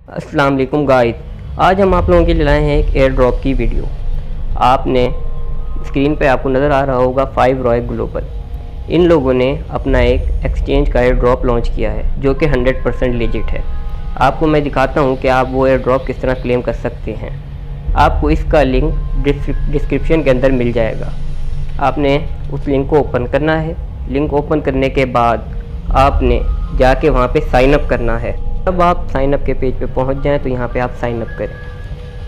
अस्सलाम वालेकुम गाइस, आज हम आप लोगों के लिए लाए हैं एक एयर ड्रॉप की वीडियो। आपने स्क्रीन पे आपको नज़र आ रहा होगा 5 रॉय ग्लोबल। इन लोगों ने अपना एक एक्सचेंज का एयर ड्रॉप लॉन्च किया है जो कि 100% लीजिट है। आपको मैं दिखाता हूँ कि आप वो एयर ड्रॉप किस तरह क्लेम कर सकते हैं। आपको इसका लिंक डिस्क्रिप्शन के अंदर मिल जाएगा। आपने उस लिंक को ओपन करना है। लिंक ओपन करने के बाद आपने जाके वहाँ पे साइन अप करना है। अब आप साइन अप के पेज पे पहुँच जाएं तो यहाँ पे आप साइन अप करें।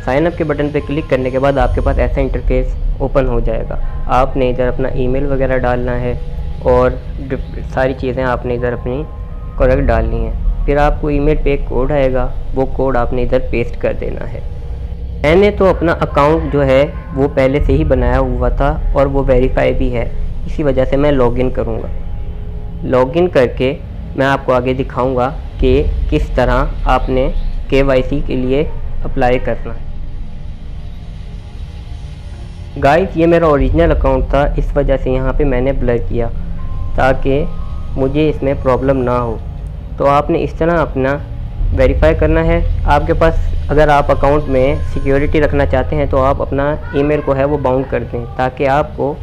साइन अप के बटन पे क्लिक करने के बाद आपके पास ऐसा इंटरफेस ओपन हो जाएगा। आपने इधर अपना ईमेल वगैरह डालना है और सारी चीज़ें आपने इधर अपनी करेक्ट डालनी है। फिर आपको ईमेल पे एक कोड आएगा, वो कोड आपने इधर पेस्ट कर देना है। मैंने तो अपना अकाउंट जो है वो पहले से ही बनाया हुआ था और वो वेरीफाई भी है, इसी वजह से मैं लॉगिन करूँगा। लॉगिन करके मैं आपको आगे दिखाऊंगा कि किस तरह आपने KYC के लिए अप्लाई करना है। गाइस, ये मेरा ओरिजिनल अकाउंट था, इस वजह से यहाँ पे मैंने ब्लर किया ताकि मुझे इसमें प्रॉब्लम ना हो। तो आपने इस तरह अपना वेरीफाई करना है। आपके पास अगर आप अकाउंट में सिक्योरिटी रखना चाहते हैं तो आप अपना ईमेल को है वो बाउंड कर दें ताकि आपको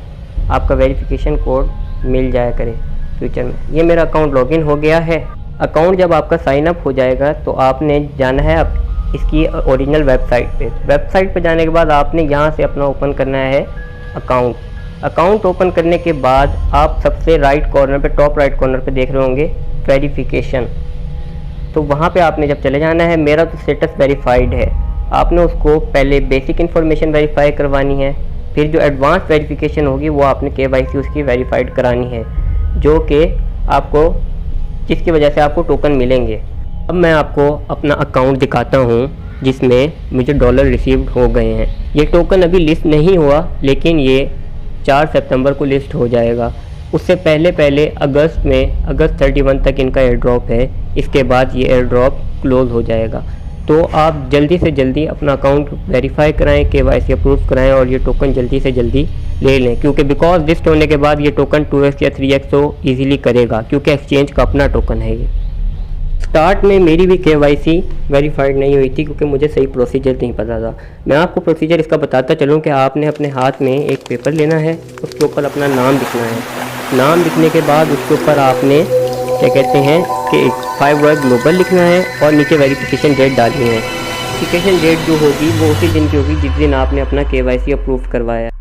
आपका वेरिफिकेशन कोड मिल जाया करे फ्यूचर में। ये मेरा अकाउंट लॉगिन हो गया है। अकाउंट जब आपका साइन अप हो जाएगा तो आपने जाना है इसकी ओरिजिनल वेबसाइट पे। वेबसाइट पे जाने के बाद आपने यहाँ से अपना ओपन करना है अकाउंट। अकाउंट ओपन करने के बाद आप सबसे राइट कॉर्नर पे, टॉप राइट कॉर्नर पे देख रहे होंगे वेरिफिकेशन। तो वहाँ पे आपने जब चले जाना है। मेरा तो स्टेटस वेरीफाइड है। आपने उसको पहले बेसिक इन्फॉर्मेशन वेरीफाई करवानी है, फिर जो एडवांस वेरिफिकेशन होगी वो आपने KYC उसकी वेरीफाइड करानी है, जो कि आपको जिसकी वजह से आपको टोकन मिलेंगे। अब मैं आपको अपना अकाउंट दिखाता हूँ जिसमें मुझे डॉलर रिसीव्ड हो गए हैं। ये टोकन अभी लिस्ट नहीं हुआ, लेकिन ये 4 सितंबर को लिस्ट हो जाएगा। उससे पहले अगस्त 31 तक इनका एयर ड्रॉप है। इसके बाद ये एयर ड्रॉप क्लोज़ हो जाएगा। तो आप जल्दी से जल्दी अपना अकाउंट वेरीफाई कराएं, KYC अप्रूव कराएं और ये टोकन जल्दी से जल्दी ले लें, क्योंकि बिकॉज लिस्ट होने के बाद ये टोकन 2x या 3x तो ईज़िली करेगा, क्योंकि एक्सचेंज का अपना टोकन है ये। स्टार्ट में मेरी भी KYC वेरीफाइड नहीं हुई थी क्योंकि मुझे सही प्रोसीजर नहीं पता था। मैं आपको प्रोसीजर इसका बताता चलूँ कि आपने अपने हाथ में एक पेपर लेना है, उसके ऊपर अपना नाम लिखना है। नाम लिखने के बाद उसके ऊपर आपने क्या कहते हैं कि 5 रॉय ग्लोबल लिखना है और नीचे वेरिफिकेशन डेट डालनी है। वेरिफिकेशन डेट जो होगी वो उसी दिन की होगी जिस दिन आपने अपना KYC अप्रूव करवाया है।